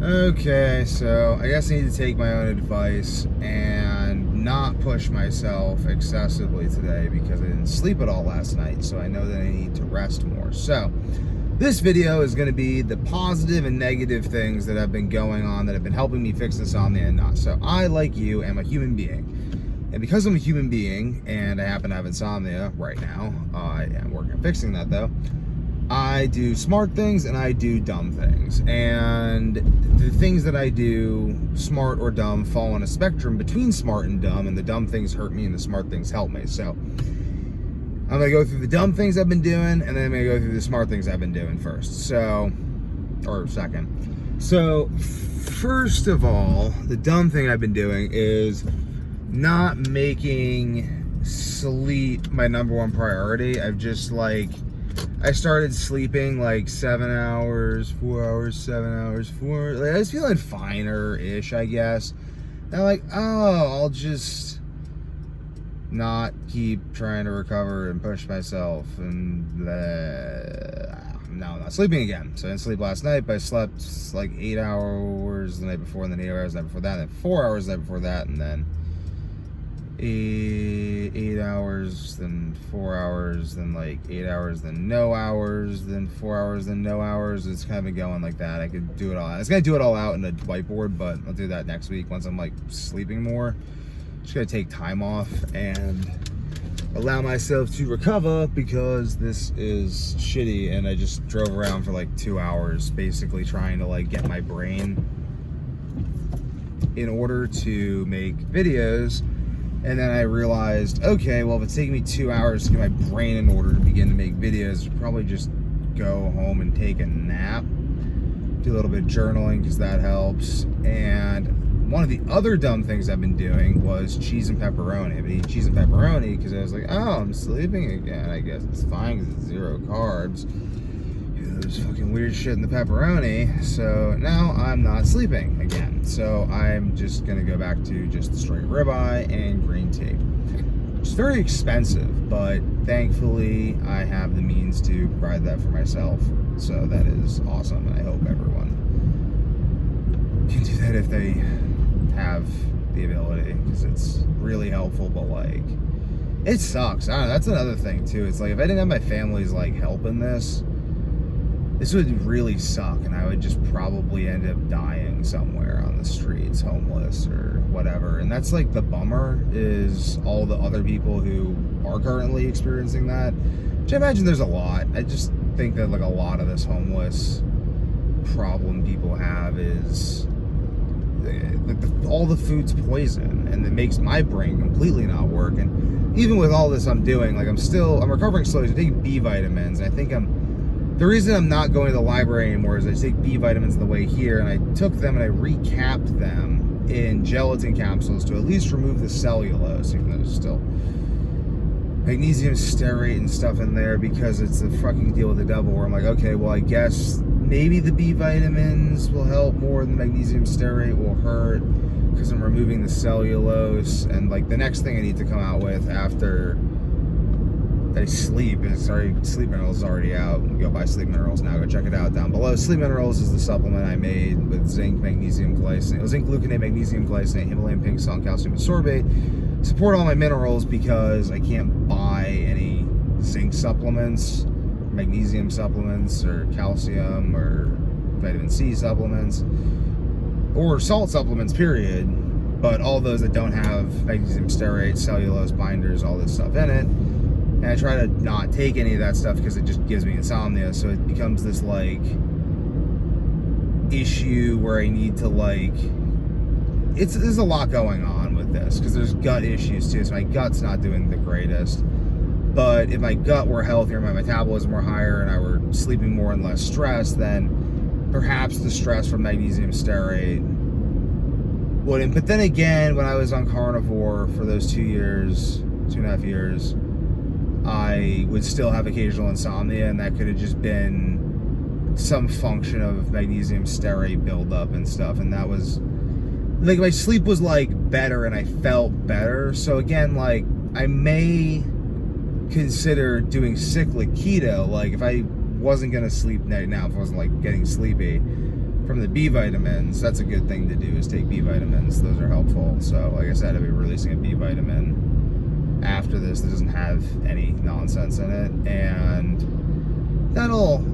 Okay, so I guess I need to take my own advice and not push myself excessively today because I didn't sleep at all last night, so I know that I need to rest more. So this video is going to be the positive and negative things that have been going on that have been helping me fix insomnia and not. So I, like you, am a human being. And because I'm a human being and I happen to have insomnia right now, I am working on fixing that though. I do smart things and I do dumb things. And the things that I do, smart or dumb, fall on a spectrum between smart and dumb, and the dumb things hurt me and the smart things help me. So I'm gonna go through the dumb things I've been doing, and then I'm gonna go through the smart things I've been doing first. Or second. So first of all, the dumb thing I've been doing is not making sleep my number one priority. I started sleeping like 7 hours, 4 hours, 7 hours, 4. Like, I was feeling finer-ish, I guess. And I'm like, oh, I'll just not keep trying to recover and push myself. And now I'm not sleeping again. So I didn't sleep last night, but I slept like 8 hours the night before, and then 8 hours the night before that, and then 4 hours the night before that, and then 8 hours, then 4 hours, then like 8 hours, then no hours, then 4 hours, then no hours. It's kind of been going like that. I could do it all. I was gonna do it all out in a whiteboard, but I'll do that next week once I'm like sleeping more. Just gonna take time off and allow myself to recover because this is shitty, and I just drove around for like 2 hours basically trying to like get my brain in order to make videos. And then I realized, okay, well, if it's taking me 2 hours to get my brain in order to begin to make videos, I'd probably just go home and take a nap, do a little bit of journaling because that helps. And one of the other dumb things I've been doing was cheese and pepperoni. I've been eating cheese and pepperoni because I was like, oh, I'm sleeping again. I guess it's fine because it's 0 carbs. There's fucking weird shit in the pepperoni, so now I'm not sleeping again. So I'm just gonna go back to just the straight ribeye and green tea. It's very expensive, but thankfully I have the means to provide that for myself. So that is awesome, and I hope everyone can do that if they have the ability, because it's really helpful. But like, it sucks. I don't know, that's another thing too. It's like, if I didn't have my family's like help in this would really suck, and I would just probably end up dying somewhere on the streets, homeless or whatever. And that's like the bummer, is all the other people who are currently experiencing that, which I imagine there's a lot. I just think that like a lot of this homeless problem people have is all the food's poison, and it makes my brain completely not work. And even with all this I'm doing, like I'm recovering slowly. I'm taking B vitamins, and I think the reason I'm not going to the library anymore is I take B vitamins on the way here, and I took them and I recapped them in gelatin capsules to at least remove the cellulose, even though there's still magnesium stearate and stuff in there, because it's the fucking deal with the devil, where I'm like, okay, well, I guess maybe the B vitamins will help more than the magnesium stearate will hurt, because I'm removing the cellulose. And like the next thing I need to come out with after I sleep Sleep Minerals is already out. Go buy Sleep Minerals now. Go check it out down below. Sleep Minerals is the supplement I made with zinc, magnesium glycinate, zinc gluconate, magnesium glycinate, Himalayan pink salt, calcium ascorbate. Support all my minerals because I can't buy any zinc supplements, magnesium supplements, or calcium or vitamin C supplements, or salt supplements, period. But all those that don't have magnesium stearate, cellulose binders, all this stuff in it. And I try to not take any of that stuff because it just gives me insomnia. So it becomes this like issue where I need to like, there's a lot going on with this, because there's gut issues too. So my gut's not doing the greatest. But if my gut were healthier, my metabolism were higher, and I were sleeping more and less stressed, then perhaps the stress from magnesium stearate wouldn't. But then again, when I was on carnivore for those 2.5 years, I would still have occasional insomnia, and that could have just been some function of magnesium stearate buildup and stuff. And that was like, my sleep was like better, and I felt better. So again, like, I may consider doing cyclic keto. Like, if I wasn't gonna sleep now, if I wasn't like getting sleepy, from the B vitamins. That's a good thing to do, is take B vitamins. Those are helpful. So like I said, I'll be releasing a B vitamin after this that doesn't have any nonsense in it, and that'll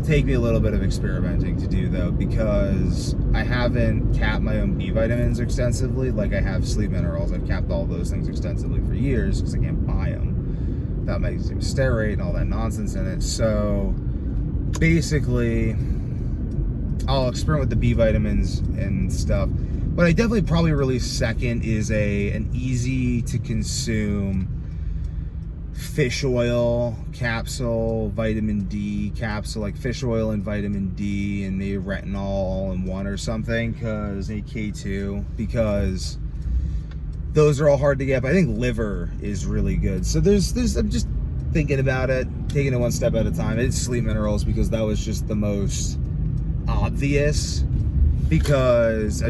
take me a little bit of experimenting to do, though, because I haven't capped my own B vitamins extensively like I have sleep minerals. I've capped all those things extensively for years because I can't buy them without magnesium stearate and all that nonsense in it. So basically, I'll experiment with the B vitamins and stuff. What I definitely probably release second is an easy to consume fish oil capsule, vitamin D capsule, like fish oil and vitamin D and maybe retinol all in one or something, because K2, because those are all hard to get. But I think liver is really good. So there's I'm just thinking about it, taking it one step at a time. It's sleep minerals because that was just the most obvious, because I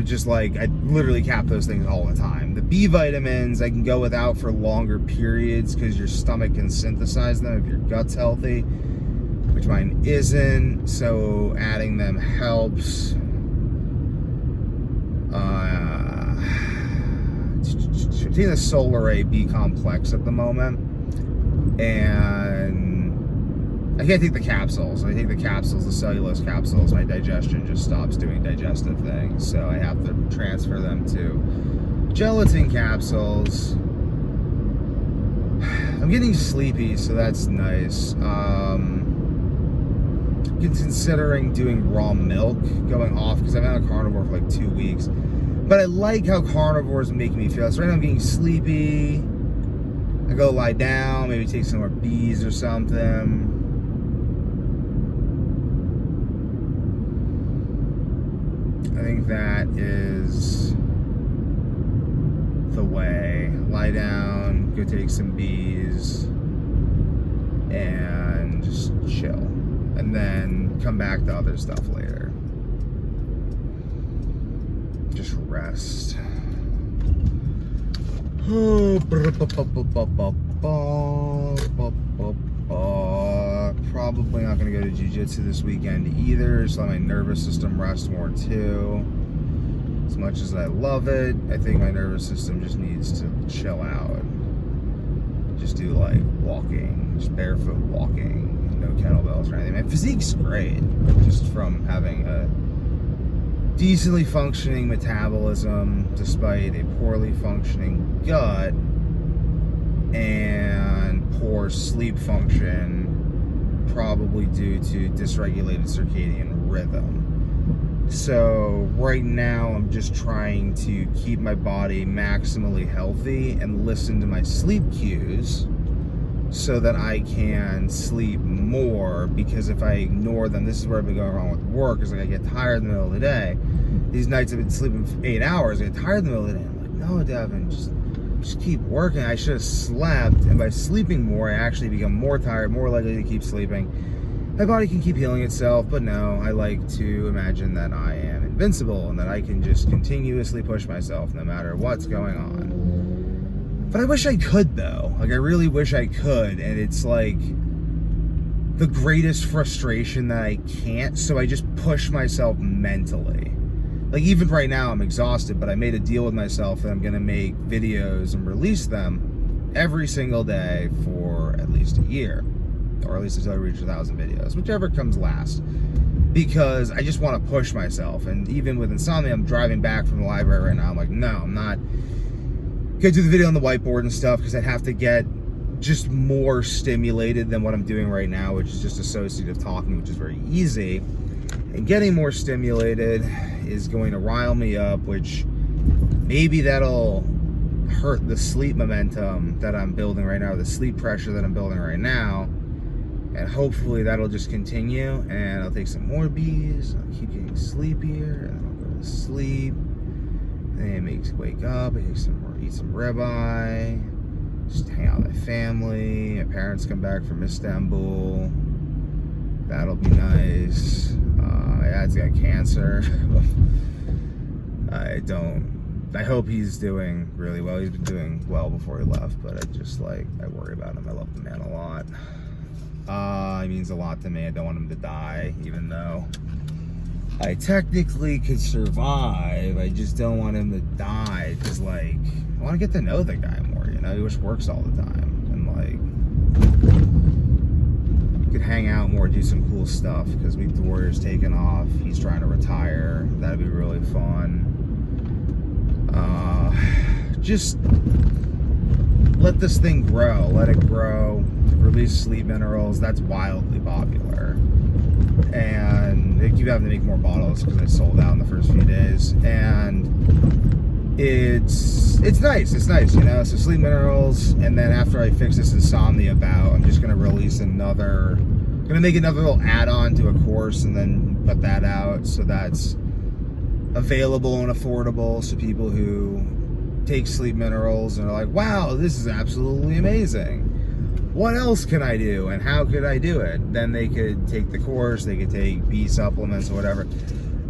literally cap those things all the time. The B vitamins I can go without for longer periods because your stomach can synthesize them if your gut's healthy, which mine isn't, so adding them helps. Taking the Solar A B complex at the moment, and I can't take the capsules. I take the capsules, the cellulose capsules, my digestion just stops doing digestive things. So I have to transfer them to gelatin capsules. I'm getting sleepy, so that's nice. Considering doing raw milk, going off, because I've been on a carnivore for like 2 weeks. But I like how carnivores make me feel. So right now I'm getting sleepy. I go lie down, maybe take some more bees or something. I think that is the way. Lie down, go take some bees, and just chill. And then come back to other stuff later. Just rest. Probably not going to go to jiu-jitsu this weekend either, so let my nervous system rest more too. As much as I love it, I think my nervous system just needs to chill out. Just do like walking, just barefoot walking, no kettlebells or anything. My physique's great, just from having a decently functioning metabolism despite a poorly functioning gut and poor sleep function, probably due to dysregulated circadian rhythm. So right now I'm just trying to keep my body maximally healthy and listen to my sleep cues so that I can sleep more, because if I ignore them, this is where I've been going wrong with work, is like I get tired in the middle of the day. These nights I've been sleeping for 8 hours, I get tired in the middle of the day. I'm like, no, Devin, just keep working. I should have slept, and by sleeping more, I actually become more tired, more likely to keep sleeping. My body can keep healing itself, but no, I like to imagine that I am invincible and that I can just continuously push myself no matter what's going on. But I wish I could, though. Like, I really wish I could, and it's like the greatest frustration that I can't, so I just push myself mentally. Like, even right now, I'm exhausted, but I made a deal with myself that I'm going to make videos and release them every single day for at least a year, or at least until I reach 1,000 videos, whichever comes last, because I just want to push myself. And even with Insomnia, I'm driving back from the library right now. I'm like, no, I'm not going to do the video on the whiteboard and stuff, because I'd have to get just more stimulated than what I'm doing right now, which is just associative talking, which is very easy. And getting more stimulated is going to rile me up, which maybe that'll hurt the sleep momentum that I'm building right now, the sleep pressure that I'm building right now. And hopefully that'll just continue, and I'll take some more bees, I'll keep getting sleepier, and then I'll go to sleep. Then it makes me wake up, I eat some ribeye, just hang out with my family. My parents come back from Istanbul. That'll be nice. My dad's got cancer. I hope he's doing really well. He's been doing well before he left, but I worry about him. I love the man a lot. He means a lot to me. I don't want him to die, even though I technically could survive. I just don't want him to die. Because, like, I want to get to know the guy more, you know? He just works all the time. And, like, could hang out more, do some cool stuff. Because week the Warrior's taken off. He's trying to retire. That'd be really fun. Just let this thing grow. Let it grow. Release sleep minerals. That's wildly popular. And they keep having to make more bottles because they sold out in the first few days. And it's nice. It's nice, you know? So sleep minerals. And then after I fix this insomnia bout, I'm just going to release another... I'm going to make another little add-on to a course and then put that out. So that's available and affordable. So people who take sleep minerals and are like, wow, this is absolutely amazing. What else can I do and how could I do it? Then they could take the course, they could take B supplements or whatever.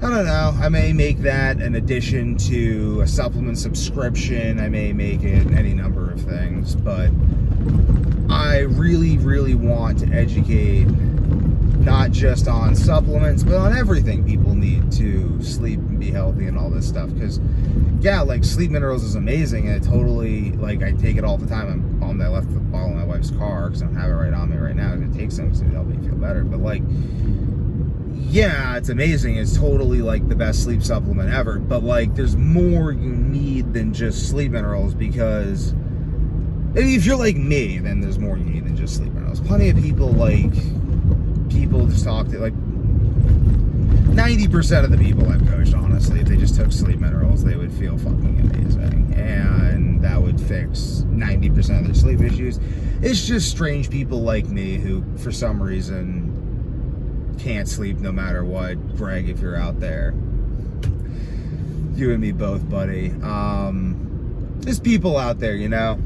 I don't know. I may make that an addition to a supplement subscription. I may make it any number of things, but I really, really want to educate not just on supplements, but on everything people need to sleep and be healthy and all this stuff. Because, yeah, like, sleep minerals is amazing, and it totally, like, I take it all the time. I'm bummed I left the bottle in my wife's car because I don't have it right on me right now. I'm going to take some because it'll help me feel better. But, like, yeah, it's amazing. It's totally, like, the best sleep supplement ever. But, like, there's more you need than just sleep minerals because... I mean, if you're like me, then there's more you need than just sleep minerals. Plenty of people, like... People just talk to, like, 90% of the people I've coached, honestly, if they just took sleep minerals, they would feel fucking amazing. And that would fix 90% of their sleep issues. It's just strange people like me who, for some reason, can't sleep no matter what. Greg, if you're out there. You and me both, buddy. There's people out there, you know,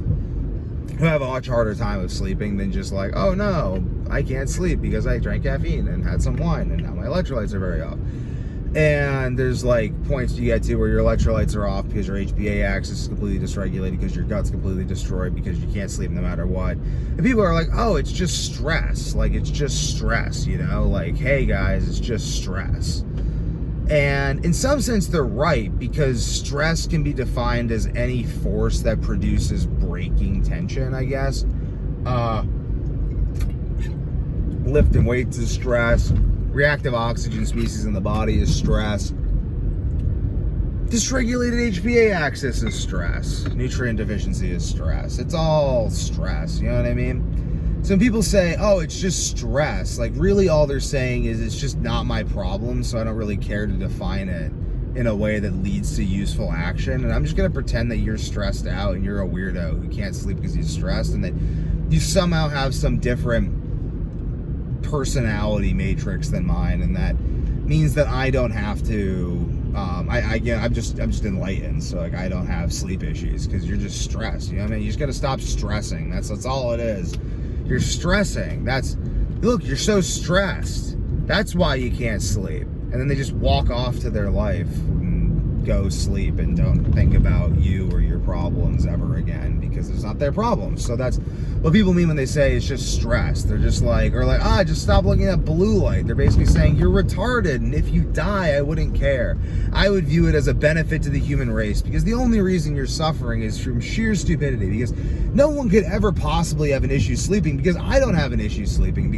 who have a much harder time of sleeping than just like, oh no, I can't sleep because I drank caffeine and had some wine and now my electrolytes are very off. And there's like points you get to where your electrolytes are off because your HPA axis is completely dysregulated, because your gut's completely destroyed, because you can't sleep no matter what. And people are like, oh, it's just stress. Like, it's just stress, you know? Like, hey guys, it's just stress. And in some sense, they're right, because stress can be defined as any force that produces breaking tension, I guess. Lifting weights is stress. Reactive oxygen species in the body is stress. Dysregulated HPA axis is stress. Nutrient deficiency is stress. It's all stress, you know what I mean? So when people say, oh, it's just stress, like, really all they're saying is it's just not my problem, so I don't really care to define it in a way that leads to useful action. And I'm just going to pretend that you're stressed out and you're a weirdo who can't sleep because he's stressed, and that you somehow have some different personality matrix than mine, and that means that I don't have to I'm just enlightened, so like I don't have sleep issues because you're just stressed, you know what I mean? You just got to stop stressing. That's all it is. You're stressing. Look, you're so stressed. That's why you can't sleep. And then they just walk off to their life and go sleep and don't think about you or your problems ever again because it's not their problems. So that's what people mean when they say it's just stress. They're just like, just stop looking at blue light. They're basically saying you're retarded, and if you die, I wouldn't care. I would view it as a benefit to the human race, because the only reason you're suffering is from sheer stupidity, because no one could ever possibly have an issue sleeping, because I don't have an issue sleeping,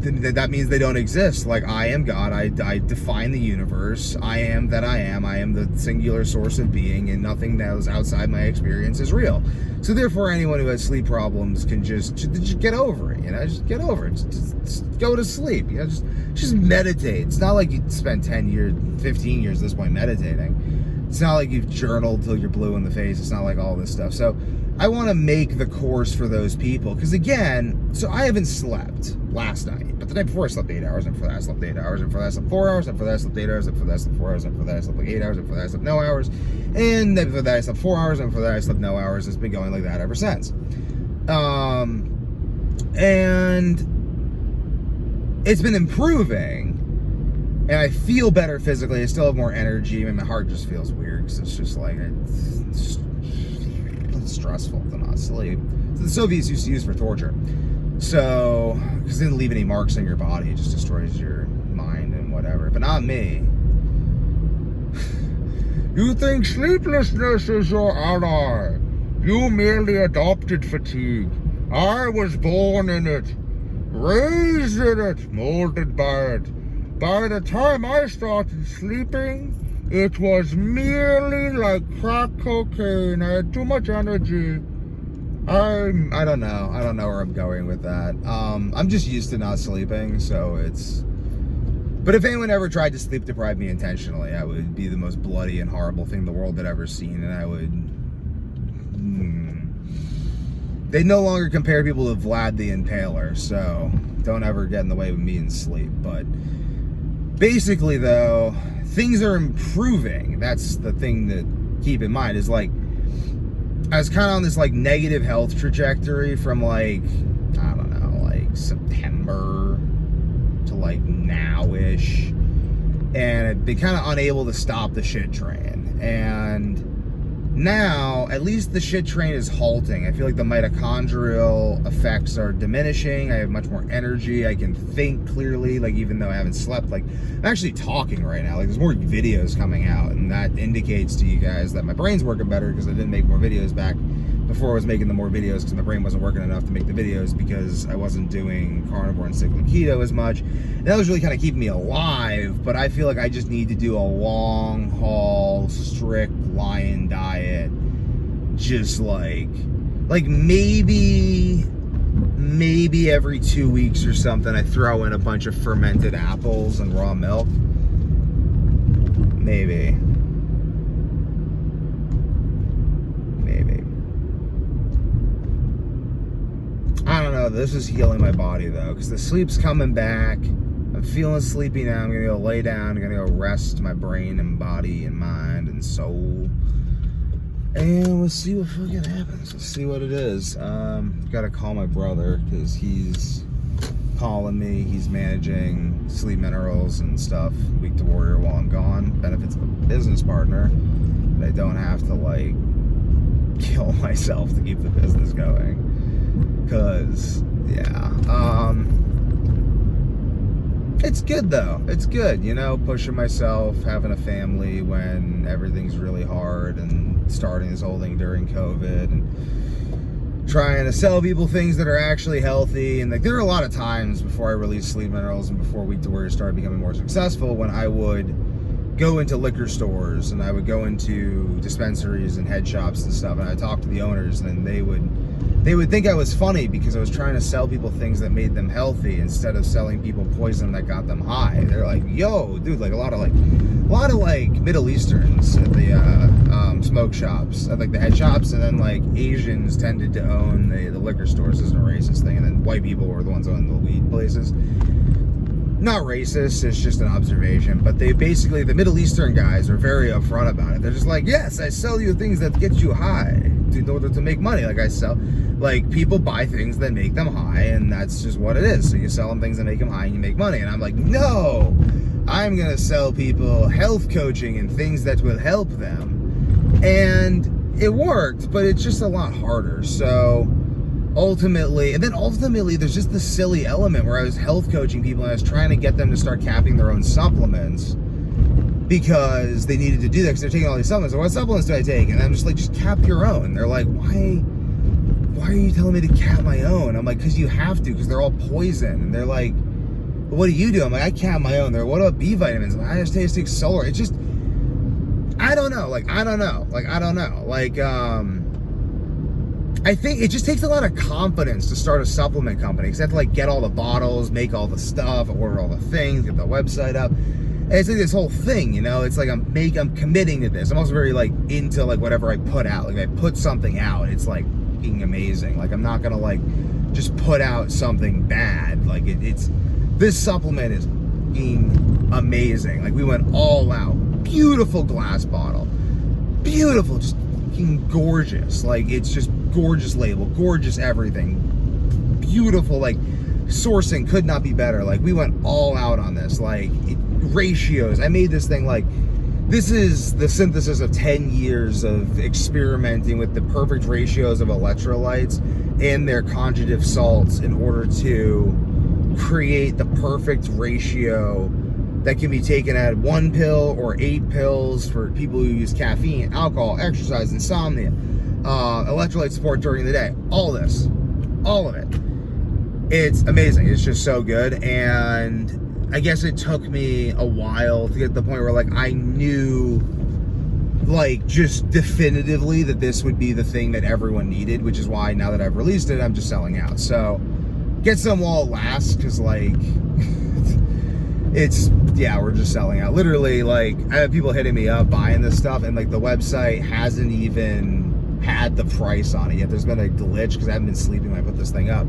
that means they don't exist. Like, I am God. I define the universe. I am that I am. I am the singular source of being, and nothing that is outside my experience is real. So therefore, anyone who has sleep problems can just get over it. You know, just get over it. Just go to sleep. You know, just meditate. It's not like you spend 10 years, 15 years at this point meditating. It's not like you've journaled till you're blue in the face. It's not like all this stuff. So I want to make the course for those people, because again, so I haven't slept last night, but the night before I slept 8 hours, and before that I slept 8 hours, and before that I slept 4 hours, and before that I slept 8 hours, and before that I slept 4 hours, and before that I slept like 8 hours, and before that I slept no hours, and then before that I slept 4 hours, and before that I slept no hours. It's been going like that ever since. And it's been improving, and I feel better physically. I still have more energy. I mean, my heart just feels weird because it's just like it's stressful to not sleep. So the Soviets used to use for torture. So, because it didn't leave any marks on your body, it just destroys your mind and whatever. But not me. You think sleeplessness is your ally. You merely adopted fatigue. I was born in it, raised in it, molded by it. By the time I started sleeping, it was merely like crack cocaine. I had too much energy. I don't know. I don't know where I'm going with that. I'm just used to not sleeping, so it's... But if anyone ever tried to sleep deprive me intentionally, I would be the most bloody and horrible thing the world had ever seen, and I would... They no longer compare people to Vlad the Impaler, so don't ever get in the way of me in sleep. But basically, though, things are improving. That's the thing to keep in mind, is like, I was kind of on this like negative health trajectory from like, I don't know, like September to like now-ish, and I've been kind of unable to stop the shit train. And now, at least the shit train is halting. I feel like the mitochondrial effects are diminishing. I have much more energy. I can think clearly, like, even though I haven't slept. Like, I'm actually talking right now. Like, there's more videos coming out, and that indicates to you guys that my brain's working better because I didn't make more videos back before I was making the more videos, because my brain wasn't working enough to make the videos because I wasn't doing carnivore and cyclic keto as much. And that was really kind of keeping me alive, but I feel like I just need to do a long haul, strict lion diet. Just like maybe every 2 weeks or something, I throw in a bunch of fermented apples and raw milk. Maybe. I don't know, this is healing my body though, because the sleep's coming back. I'm feeling sleepy now. I'm gonna go lay down. I'm gonna go rest my brain and body and mind and soul. And we'll see what fucking happens. Let's see what it is. Gotta call my brother, because he's calling me. He's managing Sleep Minerals and stuff, Week to Warrior, while I'm gone. Benefits of a business partner. I don't have to like kill myself to keep the business going. Cause yeah, it's good though. It's good, you know, pushing myself, having a family when everything's really hard, and starting this whole thing during COVID, and trying to sell people things that are actually healthy. And like, there are a lot of times before I released Sleep Minerals and before Week to Warrior started becoming more successful, when I would go into liquor stores and I would go into dispensaries and head shops and stuff, and I talk to the owners, and they would think I was funny because I was trying to sell people things that made them healthy instead of selling people poison that got them high. They're like, yo, dude, like a lot of Middle Easterns at the smoke shops, at like the head shops, and then like Asians tended to own the liquor stores. As a racist thing, and then white people were the ones owning the weed places. Not racist, it's just an observation, but they basically, the Middle Eastern guys are very upfront about it. They're just like, yes, I sell you things that get you high in order to make money. Like, I sell, like, people buy things that make them high, and that's just what it is. So you sell them things that make them high and you make money. And I'm like, no, I'm gonna sell people health coaching and things that will help them. And it worked, but it's just a lot harder. So ultimately, there's just the silly element where I was health coaching people and I was trying to get them to start capping their own supplements because they needed to do that because they're taking all these supplements. So what supplements do I take? And I'm just like, just cap your own. They're like, why are you telling me to cap my own? I'm like, because you have to, because they're all poison. And they're like, what do you do? I'm like, I cap my own. They're like, what about B vitamins? I'm like, I just take solar. It's just, I don't know. I think it just takes a lot of confidence to start a supplement company, because you have to like get all the bottles, make all the stuff, order all the things, get the website up. And it's like this whole thing, you know. It's like I'm committing to this. I'm also very like into like whatever I put out. Like, I put something out, it's like fucking amazing. Like, I'm not gonna like just put out something bad. Like it's this supplement is fucking amazing. Like, we went all out. Beautiful glass bottle, beautiful, just fucking gorgeous. Like, it's just gorgeous label, gorgeous everything, beautiful, like sourcing could not be better. Like, we went all out on this, like ratios. I made this thing like this is the synthesis of 10 years of experimenting with the perfect ratios of electrolytes and their conjugative salts in order to create the perfect ratio that can be taken at 1 pill or 8 pills for people who use caffeine, alcohol, exercise, insomnia, electrolyte support during the day. All of it. It's amazing. It's just so good. And I guess it took me a while to get to the point where, like, I knew, like, just definitively that this would be the thing that everyone needed, which is why now that I've released it, I'm just selling out. So get some while it lasts, because, like, we're just selling out. Literally, like, I have people hitting me up buying this stuff, and, like, the website hasn't even had the price on it yet. There's been a glitch because I haven't been sleeping when I put this thing up,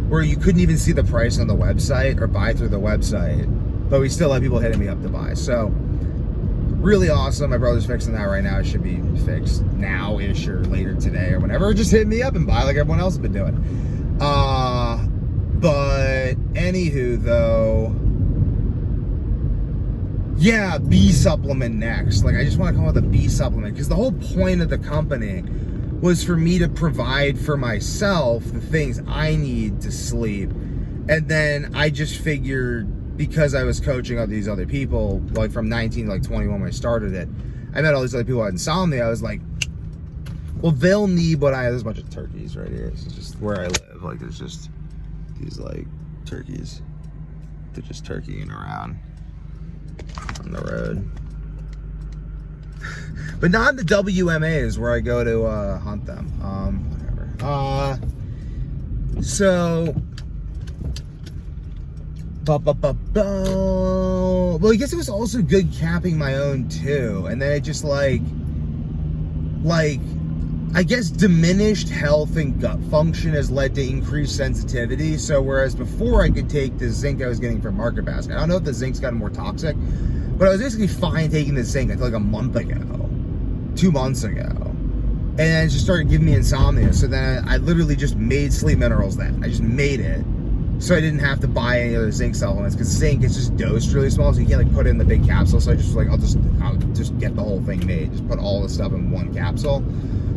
where you couldn't even see the price on the website or buy through the website, but we still have people hitting me up to buy. So really awesome. My brother's fixing that right now. It should be fixed now-ish or later today or whenever. Just hit me up and buy like everyone else has been doing. But anywho, though, yeah, B supplement next. Like, I just want to come up with a B supplement, because the whole point of the company was for me to provide for myself the things I need to sleep. And then I just figured, because I was coaching all these other people, like from 19 to like 21 when I started it, I met all these other people who had insomnia. I was like, well, they'll need what there's a bunch of turkeys right here. This is just where I live. Like, there's just these like turkeys. They're just turkeying around on the road. But not in the WMAs where I go to hunt them. Whatever. So, well, I guess it was also good capping my own too. And then it just like, I guess diminished health and gut function has led to increased sensitivity. So whereas before I could take the zinc I was getting from Market Basket, I don't know if the zinc's gotten more toxic, but I was basically fine taking the zinc until like a month ago, 2 months ago. And then it just started giving me insomnia. So then I literally just made sleep minerals then. I just made it. So I didn't have to buy any other zinc supplements, because zinc is just dosed really small, so you can't like put it in the big capsule. So I just was like, I'll just get the whole thing made. Just put all the stuff in one capsule.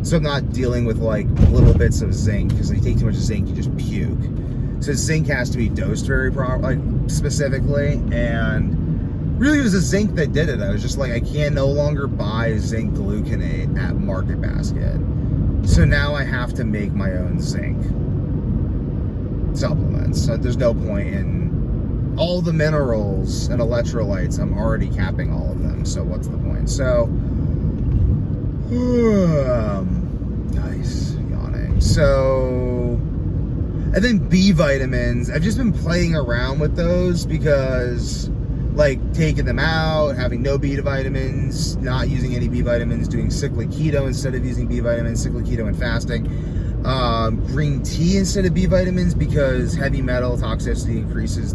So I'm not dealing with like little bits of zinc, because if you take too much zinc, you just puke. So zinc has to be dosed very specifically, and really it was the zinc that did it. I was just like, I can no longer buy zinc gluconate at Market Basket. So now I have to make my own zinc supplements. So there's no point in all the minerals and electrolytes. I'm already capping all of them. So what's the point? So, nice, yawning. So, and then B vitamins. I've just been playing around with those, because like taking them out, having no B vitamins, not using any B vitamins, doing cyclic keto instead of using B vitamins, cyclic keto and fasting. Green tea instead of B vitamins, because heavy metal toxicity increases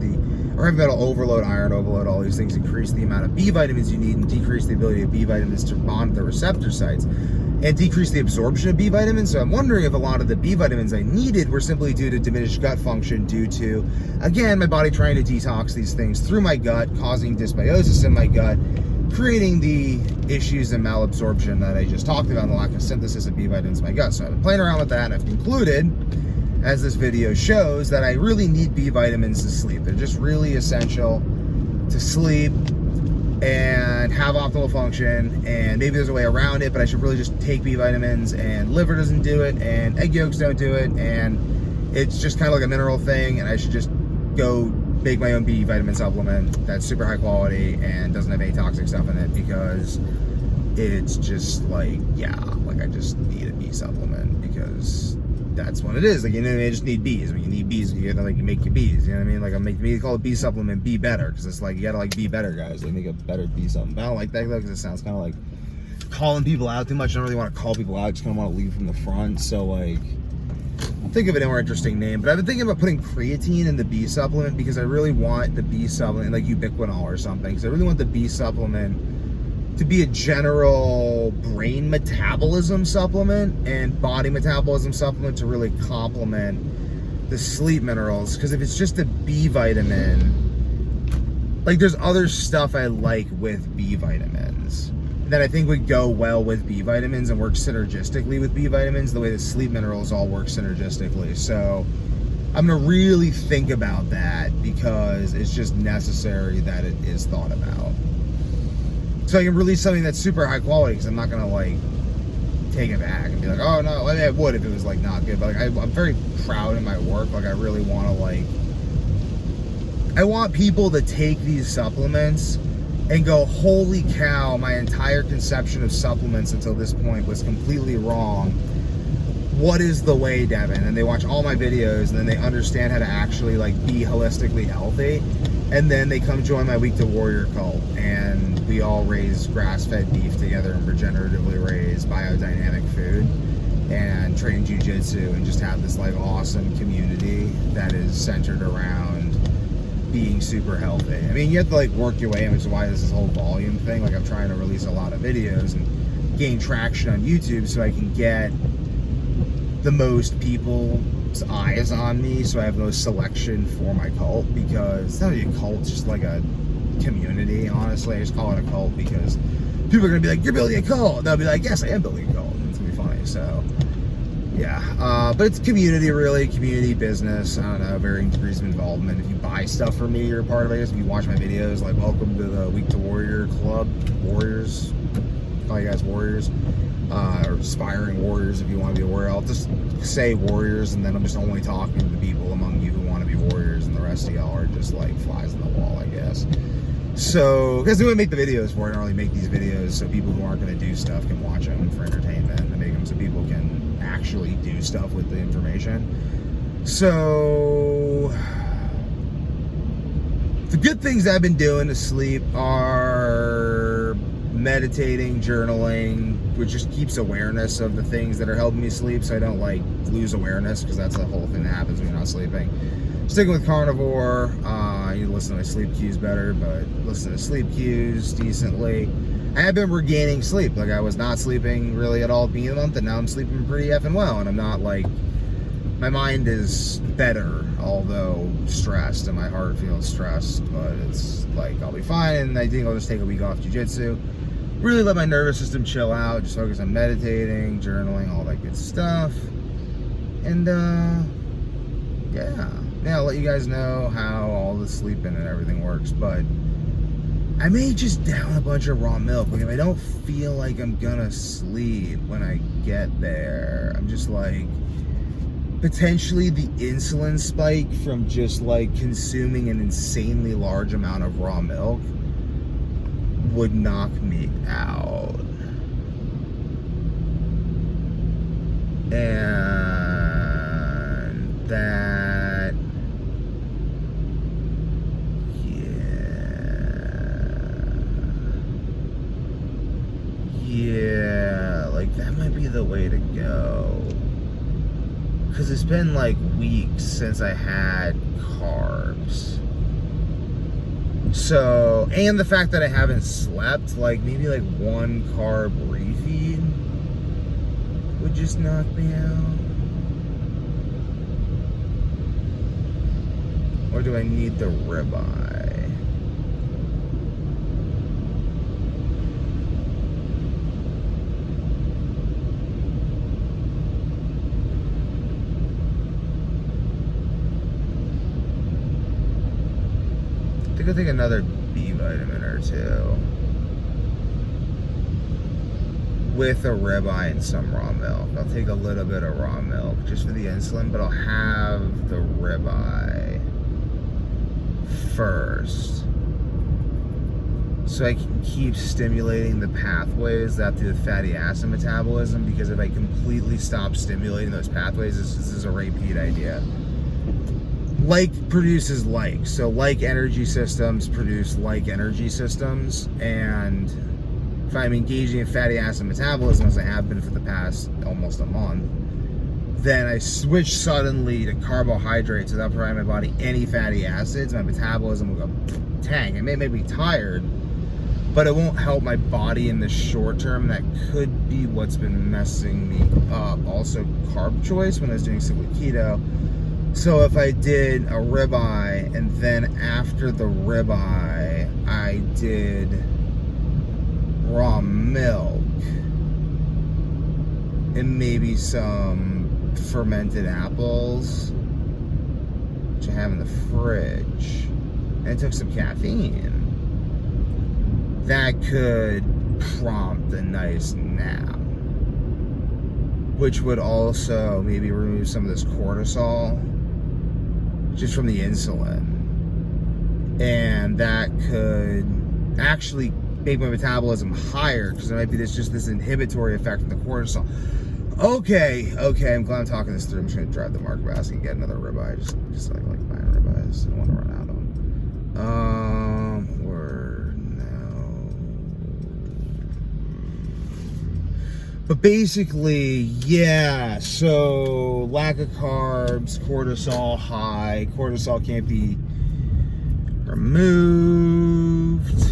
or heavy metal overload, iron overload, all these things increase the amount of B vitamins you need and decrease the ability of B vitamins to bond to the receptor sites and decrease the absorption of B vitamins. So I'm wondering if a lot of the B vitamins I needed were simply due to diminished gut function, due to, again, my body trying to detox these things through my gut, causing dysbiosis in my gut, creating the issues and malabsorption that I just talked about, and the lack of synthesis of B vitamins in my gut. So I've been playing around with that, and I've concluded, as this video shows, that I really need B vitamins to sleep. They're just really essential to sleep and have optimal function, and maybe there's a way around it, but I should really just take B vitamins, and liver doesn't do it, and egg yolks don't do it, and it's just kind of like a mineral thing, and I should just go make my own B vitamin supplement that's super high quality and doesn't have any toxic stuff in it, because it's just like, yeah, like I just need a B supplement, because that's what it is. Like, you know, I just need B's. When you need B's, you gotta like make your B's. You know what I mean? Like, I'm making me call it B supplement Be Better, because it's like you gotta like be better, guys. Like, make a better B supplement. But I don't like that though, because it sounds kind of like calling people out too much. I don't really want to call people out. I just kind of want to lead from the front. So like, think of a more interesting name. But I've been thinking about putting creatine in the B supplement, because I really want the B supplement, like ubiquinol or something, because I really want the B supplement to be a general brain metabolism supplement and body metabolism supplement to really complement the sleep minerals. Because if it's just a B vitamin, like, there's other stuff I like with B vitamins, that I think would go well with B vitamins and work synergistically with B vitamins the way the sleep minerals all work synergistically. So I'm going to really think about that because it's just necessary that it is thought about. So I can release something that's super high quality, because I'm not going to like take it back and be like, oh no, I mean, I would if it was like not good, but like I'm very proud in my work. Like I really want to like, I want people to take these supplements and go, holy cow, my entire conception of supplements until this point was completely wrong. What is the way, Devin? And they watch all my videos, and then they understand how to actually like be holistically healthy. And then they come join my Week to Warrior cult, and we all raise grass-fed beef together and regeneratively raise biodynamic food and train jiu-jitsu and just have this like awesome community that is centered around being super healthy. I mean, you have to like work your way in, which is why this whole volume thing, like I'm trying to release a lot of videos and gain traction on YouTube so I can get the most people's eyes on me, so I have the most selection for my cult, because it's not really a cult, it's just like a community. Honestly, I just call it a cult because people are gonna be like, you're building a cult, and they'll be like, yes, I am building a cult, and it's gonna be funny. So yeah, but it's community, really, community business. I don't know, varying degrees of involvement. If you buy stuff from me, you're a part of it. If you watch my videos, like welcome to the Week to Warrior Club, Warriors, call you guys Warriors, or aspiring warriors if you want to be a warrior. I'll just say warriors, and then I'm just only talking to the people among you who want to be warriors, and the rest of y'all are just like flies in the wall, I guess. So, because we would make the videos for it, I don't really make these videos so people who aren't going to do stuff can watch them for entertainment, and make them so people can actually do stuff with the information. So the good things I've been doing to sleep are meditating, journaling, which just keeps awareness of the things that are helping me sleep, so I don't like lose awareness, because that's the whole thing that happens when you're not sleeping. Sticking with carnivore. I need to listen to my sleep cues better, but listen to sleep cues decently. I have been regaining sleep. Like I was not sleeping really at all at the beginning of the month, and now I'm sleeping pretty effing well, and I'm not like, my mind is better, although stressed, and my heart feels stressed, but it's like I'll be fine. And I think I'll just take a week off jiu-jitsu, really let my nervous system chill out, just focus on meditating, journaling, all that good stuff. And yeah, I'll let you guys know how all the sleeping and everything works. But I may just down a bunch of raw milk. Like if I don't feel like I'm gonna sleep when I get there, I'm just like, potentially the insulin spike from just like consuming an insanely large amount of raw milk would knock me out. And that, yeah, like that might be the way to go. Because it's been like weeks since I had carbs. So, and the fact that I haven't slept, like maybe like one carb refeed would just knock me out. Or do I need the ribeye? I think I'll take another B vitamin or two with a ribeye and some raw milk. I'll take a little bit of raw milk just for the insulin, but I'll have the ribeye first so I can keep stimulating the pathways that do the fatty acid metabolism, because if I completely stop stimulating those pathways, this is a repeat idea. Like produces like, so like energy systems produce like energy systems, and if I'm engaging in fatty acid metabolism, as I have been for the past almost a month, then I switch suddenly to carbohydrates without providing my body any fatty acids, my metabolism will go tank. It may make me tired, but it won't help my body in the short term. That could be what's been messing me up. Also, carb choice when I was doing cyclic keto. So if I did a ribeye, and then after the ribeye, I did raw milk, maybe some fermented apples, which I have in the fridge, and I took some caffeine, that could prompt a nice nap, which would also maybe remove some of this cortisol just from the insulin, and that could actually make my metabolism higher, because there might be this inhibitory effect from the cortisol. Okay, I'm glad I'm talking this through. I'm just gonna drive the market basket and get another ribeye. Just like buying ribeyes. I don't want to run out of them. We're now. But basically, yeah. So lack of carbs, cortisol high. Cortisol can't be removed.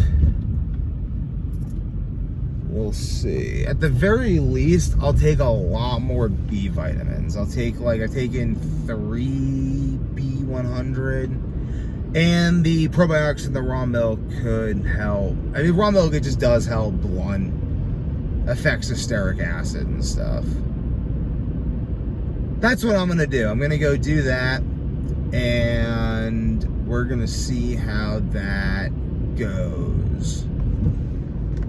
We'll see. At the very least, I'll take a lot more B vitamins. I've taken 3 B100, and the probiotics in the raw milk could help. I mean, raw milk, it just does help blunt effects of stearic acid and stuff. That's what I'm gonna do. I'm gonna go do that, and we're gonna see how that goes.